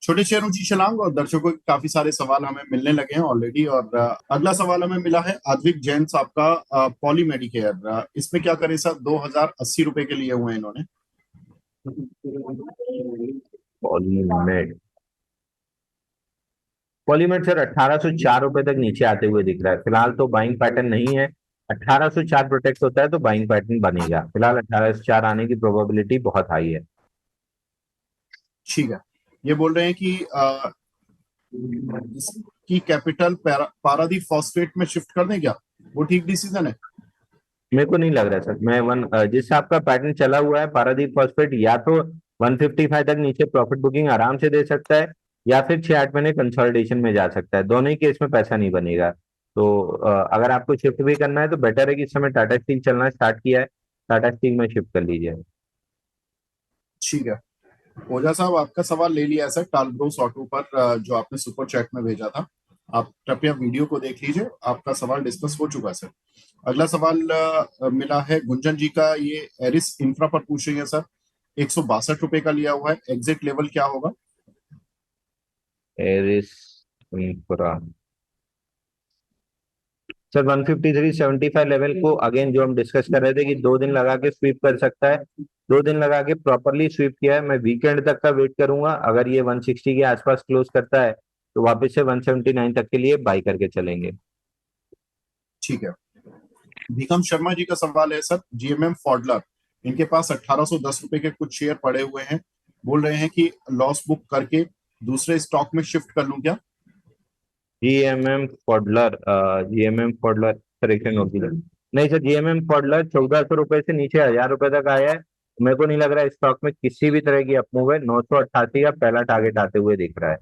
छोटे शेयरों की छलांग और दर्शकों के काफी सारे सवाल हमें मिलने लगे हैं ऑलरेडी। और अगला सवाल हमें मिला है आद्विक जैन साहब का, पॉली मेडिकेयर। इसमें क्या करें सर, 2080 रुपए के लिए हुए हैं इन्होंने। पॉलीमेड। पॉलीमेड सर 1804 रुपए तक नीचे आते हुए दिख रहा है। फिलहाल तो बाइंग पैटर्न नहीं है। 1804 प्रोटेक्ट होता है तो बाइंग पैटर्न बनेगा। फिलहाल 1804 आने की प्रोबेबिलिटी बहुत हाई है। ठीक है। ये बोल रहे हैं कि इसकी कैपिटल पारादीप फॉस्फेट में शिफ्ट कर दें क्या, वो ठीक डिसीजन है? मेरे को नहीं लग रहा है सर। मैं जिस हिसाब का पैटर्न चला हुआ है, पारादीप फॉस्फेट या तो 155 तक नीचे प्रॉफिट बुकिंग आराम से दे सकता है, या फिर 6-8 महीने कंसोलिडेशन में जा सकता है। दोनों ही केस में पैसा नहीं बनेगा। तो अगर आपको शिफ्ट भी करना है तो बेटर है कि इस समय टाटा स्टील चलना स्टार्ट किया है, टाटा स्टील में शिफ्ट कर लीजिए। ठीक है। ओझा साहब, आपका सवाल ले लिया है सर टालब्रोस ऑटो पर, जो आपने सुपर चैट में भेजा था। आप कृपया वीडियो को देख लीजिए, आपका सवाल डिस्कस हो चुका है सर। अगला सवाल मिला है गुंजन जी का, ये एरिस इंफ्रा पर पूछ रही है सर। 162 रुपए का लिया हुआ है, एग्जिट लेवल क्या होगा? एरिस इंफ्रा सर 153.75 लेवल को अगेन जो हम डिस्कस कर रहे थे कि 2 दिन लगा के स्वीप कर सकता है। 2 दिन लगा के प्रॉपरली स्वीप किया है। मैं वीकेंड तक का वेट करूंगा। अगर ये 160 के आसपास क्लोज करता है तो वापस से 179 तक के लिए बाई करके चलेंगे। ठीक है। भीकम शर्मा जी का सवाल है सर, जीएमएम फॉडलर, इनके पास 1810 रुपए के कुछ शेयर पड़े हुए हैं। बोल रहे हैं कि लॉस बुक करके दूसरे स्टॉक में शिफ्ट कर लूं क्या? जीएमएम फॉडलर सर एक सेकंड होगी। नहीं सर, जीएमएम फॉडलर 1400 रुपए से नीचे 1000 रुपए तक आया है। मेरे को नहीं लग रहा है स्टॉक में किसी भी तरह की अपमूव है। 988 का पहला टारगेट आते हुए दिख रहा है।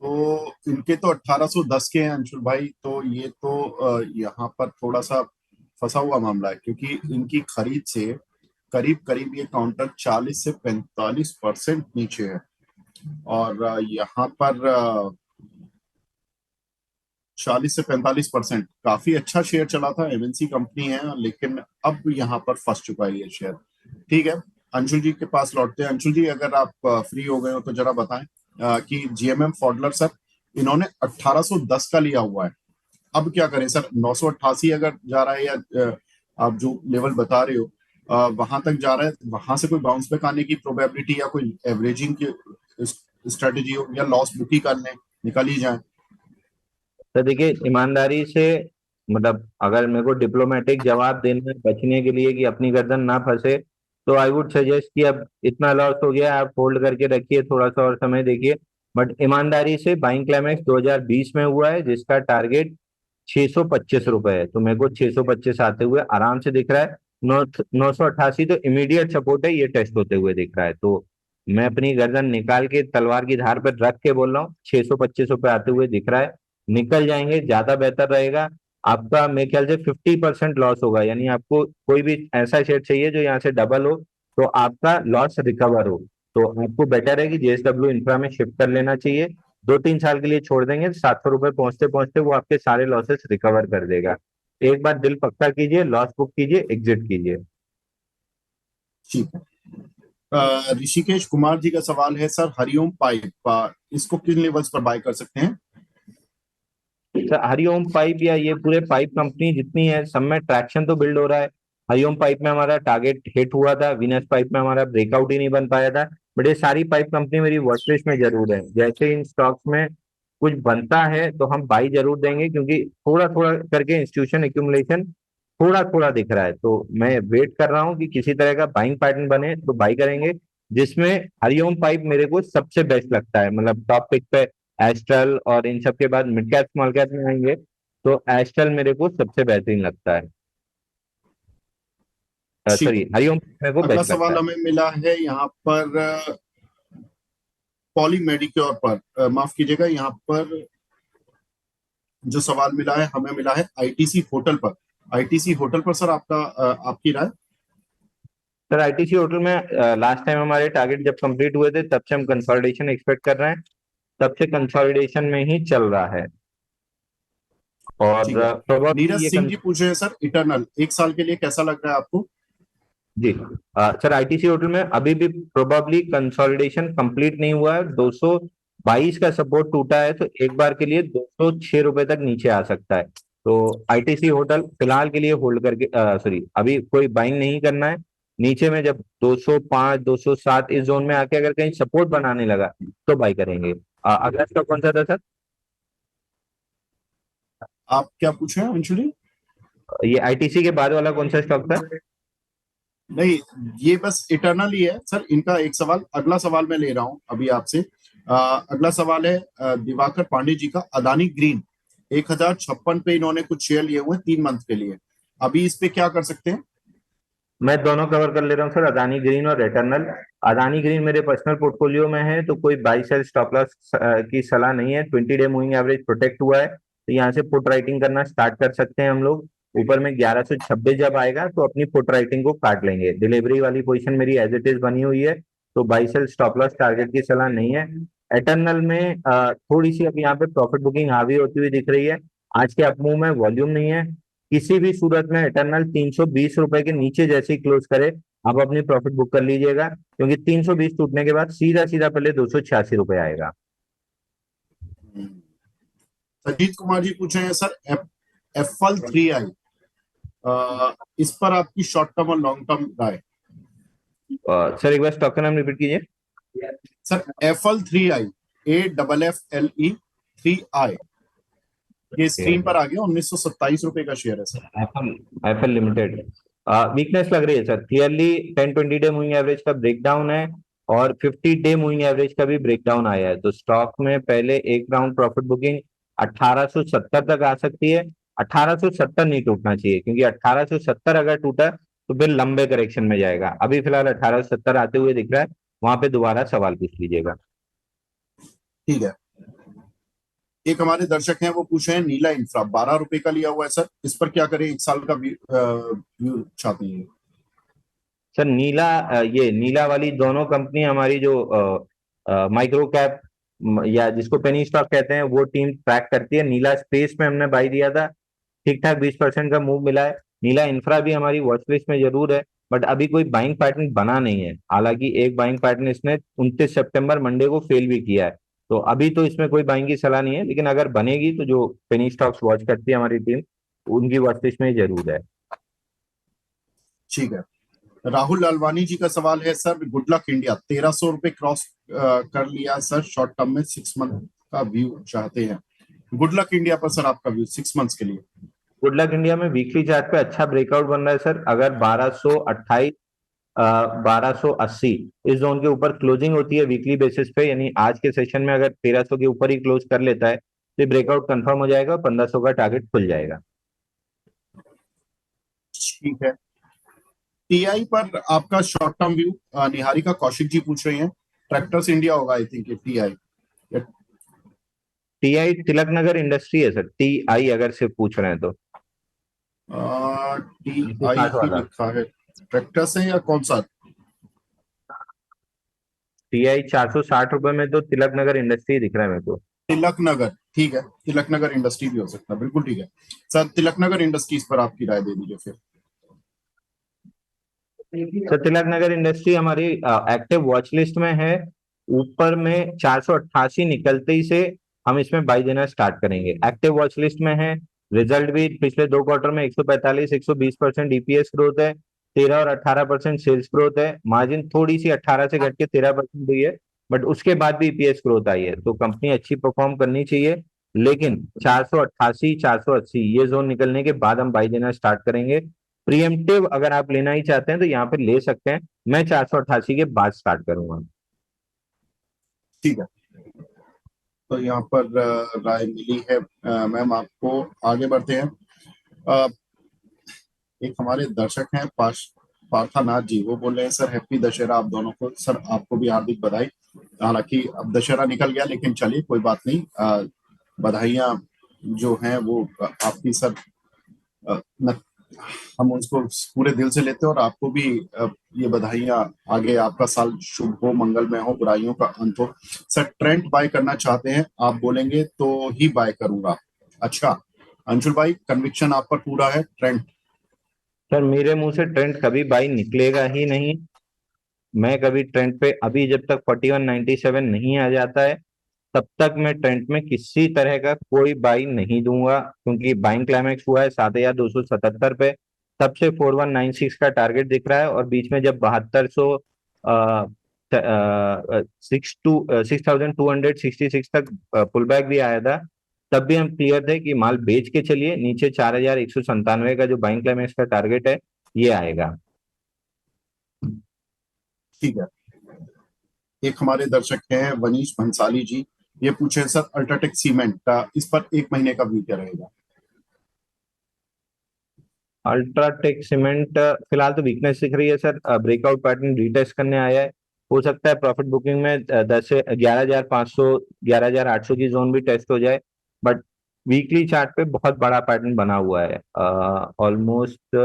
तो इनके तो 1810 के हैं अंशुल भाई, तो ये तो यहाँ पर थोड़ा सा फंसा हुआ मामला है, क्योंकि इनकी खरीद से करीब करीब ये काउंटर 40 से 45% नीचे है। और यहाँ पर 40 से 45% काफी अच्छा शेयर चला था, एमएनसी कंपनी है, लेकिन अब यहाँ पर फंस चुका है ये शेयर। ठीक है, अंशुल जी के पास लौटते हैं। अंशुल जी, अगर आप फ्री हो गए हो तो जरा बताएं कि जीएमएम फॉडलर सर, इन्होंने 1810 का लिया हुआ है। अब क्या करें सर, 988 अगर जा रहा है, या आप जो लेवल बता रहे हो वहां तक जा रहा है, वहां से कोई बाउंस बैक आने की प्रोबेबिलिटी या कोई एवरेजिंग की स्ट्रेटेजी हो, या लॉस बुक ही कर लें, निकल ही जाए? तो देखिए ईमानदारी से, मतलब अगर मेरे को डिप्लोमेटिक जवाब देना है बचने के लिए कि अपनी गर्दन ना फंसे, तो आई वुड सजेस्ट कि अब इतना लॉस हो गया, आप होल्ड करके रखिए, थोड़ा सा और समय देखिए। बट ईमानदारी से बाइंग क्लाइमेक्स 2020 में हुआ है जिसका टारगेट 625 रुपए है। तो मेरे को 625 आते हुए आराम से दिख रहा है। 988 तो इमीडिएट सपोर्ट है, ये टेस्ट होते हुए दिख रहा है। तो मैं अपनी गर्दन निकाल के तलवार की धार पर रख के बोल रहा हूँ, 625 रुपए आते हुए दिख रहा है। निकल जाएंगे ज्यादा बेहतर रहेगा। आपका मेरे ख्याल से 50% लॉस होगा, यानी आपको कोई भी ऐसा शेयर चाहिए जो यहाँ से डबल हो तो आपका लॉस रिकवर हो। तो आपको बेटर है कि जेएसडब्ल्यू इंफ्रा में शिफ्ट कर लेना चाहिए। 2-3 साल के लिए छोड़ देंगे, 700 रुपए पहुंचते पहुंचते वो आपके सारे लॉसेस रिकवर कर देगा। एक बार दिल पक्का कीजिए, लॉस बुक कीजिए, एग्जिट कीजिए। ठीक है। ऋषिकेश कुमार जी का सवाल है सर, हरिओम पाइप, इसको किन लेवल्स पर बाय कर सकते हैं? सर हरिओम पाइप या ये पूरे पाइप कंपनी जितनी है सब में ट्रैक्शन तो बिल्ड हो रहा है। हरिओम पाइप में हमारा टारगेट हिट हुआ था, वीनस पाइप में हमारा ब्रेकआउट ही नहीं बन पाया था। बट ये सारी पाइप कंपनी मेरी वॉच लिस्ट में जरूर है। जैसे इन स्टॉक्स में कुछ बनता है तो हम बाई जरूर देंगे, क्योंकि थोड़ा थोड़ा करके इंस्टीट्यूशन एक्यूमुलेशन थोड़ा थोड़ा दिख रहा है। तो मैं वेट कर रहा हूँ कि किसी तरह का बाइंग पैटर्न बने तो बाई करेंगे। जिसमें हरिओम पाइप मेरे को सबसे बेस्ट लगता है, मतलब टॉप पिक पे एस्ट्रल, और इन सब के बाद मिड कैप स्मॉल कैप में आएंगे तो एस्ट्रल मेरे को सबसे बेहतरीन लगता है। ठीक सॉरी, है। हरिओम मेरे को अगला बेस्ट लगता सवाल है। हमें मिला है यहाँ पर पॉली मेडिक्योर पर, माफ कीजिएगा, यहाँ पर जो सवाल मिला है हमें मिला है आईटीसी होटल पर। आईटीसी होटल पर सर, आपकी राय? सर आईटीसी होटल में लास्ट टाइम हमारे टारगेट जब कंप्लीट हुए थे तब से हम कंसोलिडेशन एक्सपेक्ट कर रहे हैं। तब से कंसोलिडेशन में ही चल रहा है। और ठीक है। नीरज प्रोबेबली ये सिंह जी पूछ रहे हैं सर, इटर्नल 1 साल के लिए कैसा लग रहा है आपको? जी सर, आईटीसी होटल में अभी भी प्रोबेबली कंसोलिडेशन कंप्लीट नहीं हुआ है। 222 का सपोर्ट टूटा है, तो एक बार के लिए 206 रुपए तक नीचे आ सकता है। तो आईटीसी होटल फिलहाल के लिए होल्ड करके, सॉरी, अभी कोई बाइंग नहीं करना है। नीचे में जब 205 207 इस जोन में आके अगर कहीं सपोर्ट बनाने लगा तो बाई करेंगे। अगला स्टॉक कौन सा था सर? आप क्या पूछ रहे हैं अंशुली? ये आईटीसी के बाद वाला कौन सा स्टॉक था? नहीं, ये बस इटर्नल ही है सर। इनका एक सवाल, अगला सवाल मैं ले रहा हूं अभी आपसे। अगला सवाल है दिवाकर पांडे जी का। अदानी ग्रीन 1056 पे इन्होंने कुछ शेयर लिए हुए हैं 3 मंथ के लिए। अभी इस पे क्या कर सकते हैं? मैं दोनों कवर कर ले रहा हूँ सर, अदानी ग्रीन और एटर्नल। अदानी ग्रीन मेरे पर्सनल पोर्टफोलियो में है, तो कोई बाई सेल स्टॉप लॉस की सलाह नहीं है। 20 डे मूविंग एवरेज प्रोटेक्ट हुआ है, तो यहाँ से पुट राइटिंग करना स्टार्ट कर सकते हैं हम लोग। ऊपर में 1126 जब आएगा तो अपनी पुट राइटिंग को काट लेंगे। डिलीवरी वाली पोजीशन मेरी एज इट इज बनी हुई है, तो buy sell stop loss target की सलाह नहीं है। एटर्नल में थोड़ी सी अब यहाँ पे प्रॉफिट बुकिंग हावी होती हुई दिख रही है। आज के अपमूव में वॉल्यूम नहीं है। किसी भी सूरत में इटरनल 320 रुपए के नीचे जैसे ही क्लोज करे, आप अपनी प्रॉफिट बुक कर लीजिएगा, क्योंकि 320 टूटने के बाद सीधा सीधा पहले 286 रुपए आएगा। संजीत कुमार जी पूछ रहे हैं सर, FL3I, इस पर आपकी शॉर्ट टर्म और लॉन्ग टर्म राय? सर एक बार स्टॉक का नाम रिपीट कीजिए। सर FL3I, AFFLE3I, ये स्क्रीन पर आ गया। 1927 रुपए का शेयर है sir. Apple Apple limited weakness लग रही है sir. Clearly 10-20 day moving average का ब्रेकडाउन है, और 50 डे मूविंग एवरेज का भी ब्रेकडाउन आया है। तो स्टॉक में पहले एक राउंड प्रॉफिट बुकिंग 1870 तक आ सकती है। 1870 नहीं टूटना चाहिए, क्योंकि 1870 अगर टूटा तो फिर लंबे करेक्शन में जाएगा। अभी फिलहाल 1870 आते हुए दिख रहा है, वहां पे दोबारा सवाल पूछ लीजिएगा। ठीक है। एक हमारे दर्शक हैं, वो पूछे हैं नीला इंफ्रा 12 रुपए का लिया हुआ है सर, इस पर क्या करें? 1 साल का व्यू चाहते हैं। सर नीला, ये नीला वाली दोनों कंपनी हमारी जो माइक्रो कैप या जिसको पेनी स्टॉक कहते हैं, वो टीम ट्रैक करती है। नीला स्पेस में हमने बाई दिया था, ठीक ठाक 20% का मूव मिला है। नीला इंफ्रा भी हमारी वॉच लिस्ट में जरूर है, बट अभी कोई बाइंग पैटर्न बना नहीं है। हालांकि एक बाइंग पैटर्न इसने 29 सितंबर मंडे को फेल भी किया है, तो अभी तो इसमें कोई बाइंग की सलाह नहीं है। लेकिन अगर बनेगी तो जो पेनी स्टॉक्स वॉच करती है हमारी टीम, उनकी वॉच लिस्ट में जरूर है। ठीक है। राहुल लालवानी जी का सवाल है सर, गुड लक इंडिया 1300 रुपए क्रॉस कर लिया सर शॉर्ट टर्म में, 6 मंथ का व्यू चाहते हैं। गुड लक इंडिया पर सर आपका व्यू 6 मंथ्स के लिए? गुड लक इंडिया में वीकली चार्ट पे अच्छा ब्रेकआउट बन रहा है सर। अगर 1228 1280 इस जोन के ऊपर क्लोजिंग होती है वीकली बेसिस पे, यानी आज के सेशन में अगर 1300 के ऊपर ही क्लोज कर लेता है तो ब्रेकआउट कंफर्म हो जाएगा, 1500 का टारगेट खुल जाएगा। ठीक है। टीआई पर आपका short term view Niharika Kaushik ji पूछ रही हैं। ट्रैक्टर्स इंडिया होगा I think TI. TI Tilak Nagar industry है सर। टीआई अगर सिर्फ पूछ रहे हैं तो टीआई 60 ही वाला। लिखा है। ट्रैक्टर्स है या कौन सा? टीआई 460 रुपए में तो तिलक नगर इंडस्ट्री दिख रहा है मेरे को। तिलक नगर, ठीक है। तिलक नगर इंडस्ट्री भी हो सकता है, बिल्कुल ठीक है सर। तिलक नगर इंडस्ट्रीज पर आपकी राय दे दीजिए फिर। तो तिलक नगर इंडस्ट्री हमारी एक्टिव वॉच लिस्ट में है। ऊपर में 488 निकलते ही से हम इसमें बाई देना स्टार्ट करेंगे। एक्टिव वॉच लिस्ट में है। रिजल्ट भी पिछले 2 क्वार्टर में 145 120% ईपीएस ग्रोथ है। 13 और 18% सेल्स ग्रोथ है। मार्जिन थोड़ी सी 18 से घट के 13% हुई है, बट उसके बाद भी ईपीएस ग्रोथ आई है, तो कंपनी अच्छी परफॉर्म करनी चाहिए। लेकिन 488 480 ये जोन निकलने के बाद हम बाई देना स्टार्ट करेंगे। प्रीएम्प्टिव अगर आप लेना ही चाहते हैं तो यहाँ पे ले सकते हैं। मैं 488 के बाद स्टार्ट करूंगा। ठीक है। तो यहाँ पर राय मिली है मैम आपको। आगे बढ़ते हैं। अ, एक हमारे दर्शक हैं पार्थानाथ जी, वो बोल रहे हैं सर हैप्पी दशहरा आप दोनों को। सर आपको भी हार्दिक बधाई। हालांकि अब दशहरा निकल गया, लेकिन चलिए कोई बात नहीं। बधाइयाँ जो हैं वो आपकी सर, अ, न, हम उसको पूरे दिल से लेते हैं। और आपको भी ये बधाइयाँ। आगे आपका साल शुभ हो, मंगलमय हो, बुराइयों का अंत हो। सर ट्रेंड बाय करना चाहते हैं, आप बोलेंगे तो ही बाय करूंगा। अच्छा अंशुल भाई, कन्विक्शन आप पर पूरा है। ट्रेंड सर मेरे मुंह से ट्रेंड कभी बाई निकलेगा ही नहीं। मैं कभी ट्रेंड पे, अभी जब तक 4197 नहीं आ जाता है तब तक मैं ट्रेंड में किसी तरह का कोई बाई नहीं दूंगा, क्योंकि बाइंग क्लाइमेक्स हुआ है 7277 पे, तब से 4196 का टारगेट दिख रहा है। और बीच में जब 7200 6266 तक पुल बैक भी आया था, तब भी हम क्लियर थे कि माल बेच के चलिए, नीचे 4197 का जो बाइंग क्लाइमेक्स का टारगेट है ये आएगा। ठीक है। एक हमारे दर्शक हैं वनीश भंसाली जी, ये पूछे हैं, सर अल्ट्राटेक सीमेंट का इस पर एक महीने का व्यू क्या रहेगा? अल्ट्राटेक सीमेंट फिलहाल तो वीकनेस दिख रही है सर, ब्रेकआउट पैटर्न रीटेस्ट करने आया है। हो सकता है प्रॉफिट बुकिंग में 10 से 11,500 11,800 की जोन भी टेस्ट हो जाए, बट वीकली चार्ट पे बहुत बड़ा पैटर्न बना हुआ है, ऑलमोस्ट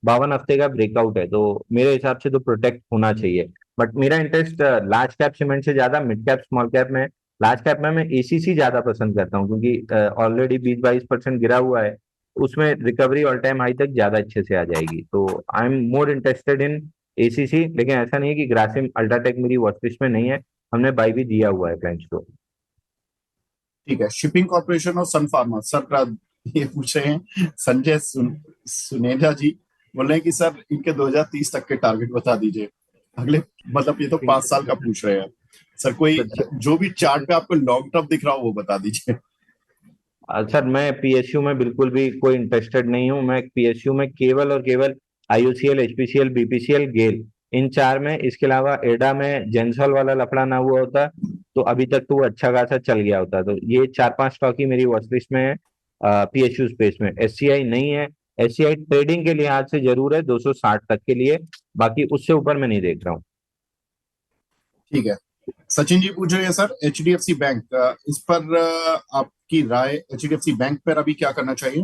52 हफ्ते का ब्रेकआउट है, तो मेरे हिसाब से तो प्रोटेक्ट होना चाहिए। बट मेरा इंटरेस्ट लार्ज कैप सीमेंट से ज्यादा मिड कैप स्मॉल कैप में। लार्ज कैप में मैं एसीसी ज्यादा पसंद करता हूँ, क्योंकि ऑलरेडी 20-22% गिरा हुआ है, उसमें रिकवरी ऑल टाइम हाई तक ज्यादा अच्छे से आ जाएगी। तो I am more interested in ACC, लेकिन ऐसा नहीं है कि ग्रासिम अल्ट्राटेक मेरी वॉच लिस्ट में नहीं है, हमने बाई भी दिया हुआ है क्लाइंट्स को। ठीक है। शिपिंग कॉर्पोरेशन और सन फार्मा, सर ये पूछ रहे हैं संजय सुनेजा जी, बोल रहे हैं कि सर इनके 2030 तक के टारगेट बता दीजिए अगले, मतलब ये तो 5 साल का पूछ रहे हैं सर, कोई जो भी चार्ट पे आपको लॉन्ग टर्म दिख रहा हो वो बता दीजिए। सर मैं पीएसयू में बिल्कुल भी कोई इंटरेस्टेड नहीं हूँ। मैं पीएसयू में केवल और केवल आईयूसीएल, एचपीसीएल, बीपीसीएल, गेल, इन चार में, इसके अलावा एडा में जेंसॉल वाला लफड़ा ना हुआ होता तो अभी तक तो वो अच्छा खासा चल गया होता। तो ये 4-5 स्टॉक ही मेरी वॉच लिस्ट में है पीएसयू स्पेस में। एससीआई नहीं है। एससीआई ट्रेडिंग के लिहाज से जरूर है 260 तक के लिए, बाकी उससे ऊपर मैं नहीं देख रहा हूँ। ठीक है। सचिन जी पूछ रहे हैं, सर एचडीएफसी बैंक, इस पर आपकी राय, एचडीएफसी बैंक पर अभी क्या करना चाहिए?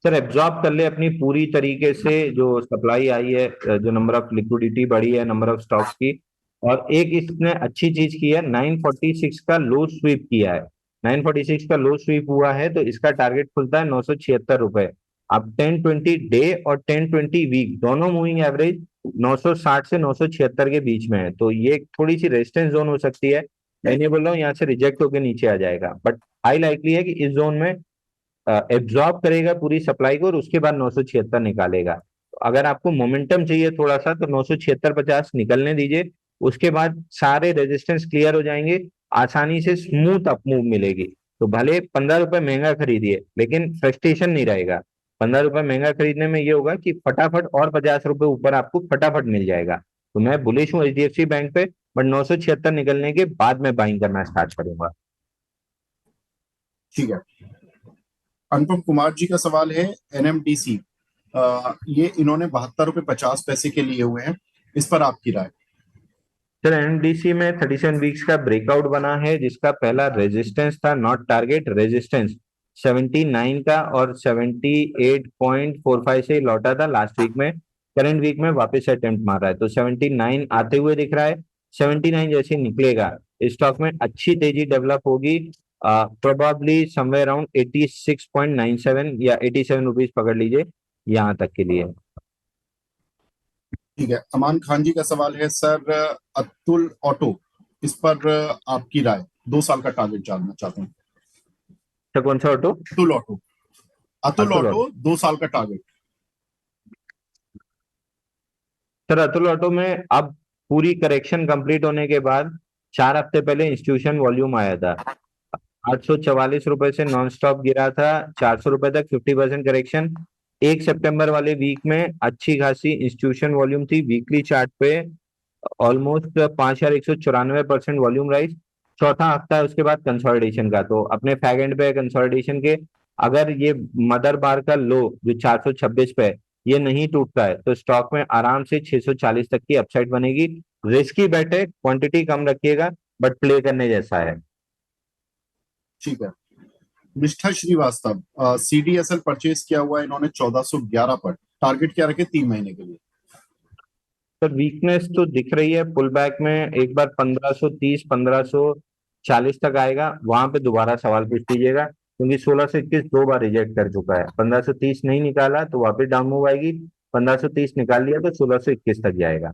सर एब्जॉर्ब कर ले अपनी पूरी तरीके से जो सप्लाई आई है, जो नंबर ऑफ लिक्विडिटी बढ़ी है नंबर ऑफ स्टॉक्स की। और एक इसने अच्छी चीज की है, 946 का लो स्वीप किया है। 946 का लो स्वीप हुआ है तो इसका टारगेट खुलता है 976 रुपए। अब 10-20 डे और 10-20 वीक दोनों मूविंग एवरेज 960 से 976 के बीच में है, तो ये थोड़ी सी रेजिस्टेंस जोन हो सकती है। मैं नहीं बोल रहा हूँ यहाँ से रिजेक्ट होकर नीचे आ जाएगा, बट हाई लाइकली है कि इस जोन में एब्जॉर्ब करेगा पूरी सप्लाई को और उसके बाद 976 निकालेगा। तो अगर आपको मोमेंटम चाहिए थोड़ा सा तो 976-50 निकलने दीजिए, उसके बाद सारे रेजिस्टेंस क्लियर हो जाएंगे, आसानी से स्मूथ अप मूव मिलेगी। तो भले 15 रुपए महंगा खरीदिए लेकिन फ्रस्ट्रेशन नहीं रहेगा। 15 रुपए महंगा खरीदने में ये होगा कि फटाफट और 50 रुपए ऊपर आपको फटाफट मिल जाएगा। तो मैं बुलिश हूँ एचडीएफसी बैंक पे, बट 976 निकलने के बाद मैं बाइंग करना स्टार्ट करूंगा। ठीक है। अनुपम कुमार जी का सवाल है, एनएमडीसी, ये इन्होंने 72 रुपए 50 पैसे के लिए हुए हैं, इस पर आपकी राय? सर एनडीसी में 37 वीक्स का ब्रेकआउट बना है, जिसका पहला रेजिस्टेंस था, नॉट टारगेट, रेजिस्टेंस 79 का, और 78.45 से लौटा था लास्ट वीक में। करंट वीक में वापस अटेम्प्ट मार रहा है, तो 79 आते हुए दिख रहा है। 79 जैसे निकलेगा स्टॉक में अच्छी तेजी डेवलप होगी, प्रोबेबली समवेयर अराउंड 86.97 या 87 रुपीज पकड़ लीजिए यहाँ तक के लिए। ठीक है। अमान खान जी का सवाल है, सर अतुल ऑटो, इस पर आपकी राय? 2 साल का टारगेट जानना चाहते हैं। तो कौन सा auto? Atul auto, Atul Atul auto. Auto 2 साल का टारगेट। सर अतुल ऑटो में अब पूरी करेक्शन कंप्लीट होने के बाद 4 हफ्ते पहले इंस्टीट्यूशन वॉल्यूम आया था, 844 रुपए से नॉन स्टॉप गिरा था 400 रुपए तक, 50% करेक्शन। 1 सितंबर वाले वीक में अच्छी खासी इंस्टीट्यूशन वॉल्यूम थी, वीकली चार्ट पे ऑलमोस्ट 5,194% वॉल्यूम राइज। चौथा हफ्ता है उसके बाद कंसोलिडेशन का, तो अपने फैग एंड पे कंसोलिडेशन के, अगर ये मदर बार का लो जो 426 पे है, ये नहीं टूटता है तो स्टॉक में आराम से 640 तक की अपसाइड बनेगी। रिस्की बेट है, क्वांटिटी कम रखिएगा, बट प्ले करने जैसा है। ठीक है। निष्ठा श्रीवास्तव, सीडीएसएल परचेज किया हुआ है इन्होंने 1411 पर, टारगेट क्या रखे 3 महीने के लिए? सर वीकनेस तो दिख रही है, पुल बैक में एक बार 1530 1540 तक आएगा, वहां पे दोबारा सवाल पूछ लीजिएगा, क्योंकि 16 से 21 दो बार रिजेक्ट कर चुका है। 1530 नहीं निकाला तो वापस डाउन मूव आएगी, 1530 निकाल लिया तो 1621 तक जाएगा।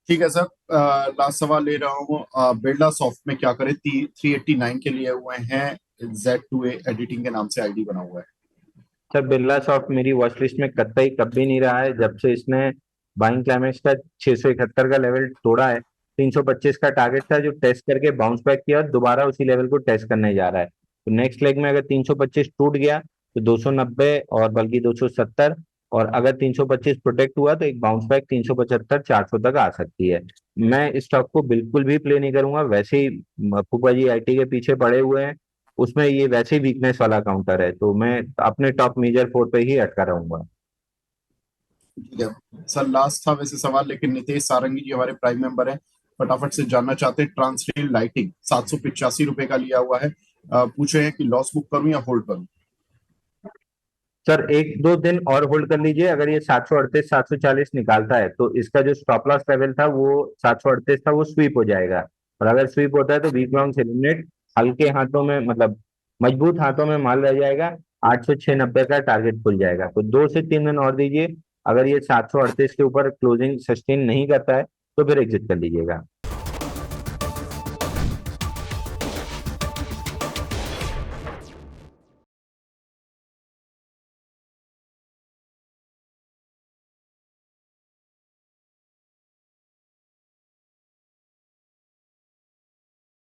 ठीक है सर। लास्ट सवाल ले रहा हूँ, बिरला सॉफ्ट में क्या करें? 389 के लिए हुए हैं, Z2A एडिटिंग के नाम से आईडी बना हुआ है। सर बिरला सॉफ्ट मेरी वॉच लिस्ट में कतई कभी नहीं रहा है, जब से इसने बाइंग क्लाइमेक्स का 671 का लेवल तोड़ा है। 325 का टारगेट था जो टेस्ट करके बाउंस बैक किया, दोबारा उसी लेवल को टेस्ट करने जा रहा है। तो नेक्स्ट लेग में अगर 325 टूट गया तो 290 और बल्कि 270, और अगर 325 प्रोटेक्ट हुआ तो एक बाउंस बैक 375 400 तक आ सकती है। मैं इस स्टॉक को बिल्कुल भी प्ले नहीं करूंगा, वैसे ही फूफा जी आईटी के पीछे पड़े हुए हैं, उसमें ये वैसे ही वीकनेस वाला काउंटर है, तो मैं अपने टॉप मेजर 4 पे ही अटका रहूंगा। ठीक है सर, लास्ट था वैसे सवाल, लेकिन नितेश सारंगी जी हमारे प्राइम मेंबर हैं, फटाफट से जानना चाहते हैं। ट्रांसरेल लाइटिंग 785 रुपए का लिया हुआ है, पूछे हैं कि लॉस बुक करूं या होल्ड करूं। सर एक दो दिन और होल्ड कर लीजिए, अगर ये 738 740 निकालता है तो इसका जो स्टॉप लॉस लेवल था वो 738 था, वो स्वीप हो जाएगा। और अगर स्वीप होता है तो वीक लॉन्ग से एलिमिनेट, हल्के हाथों में मतलब मजबूत हाथों में माल रह जाएगा। 806.90 का टारगेट खुल जाएगा, तो 2 से 3 दिन और दीजिए। अगर ये 738 के ऊपर क्लोजिंग सस्टेन नहीं करता है तो फिर एग्जिट कर लीजिएगा।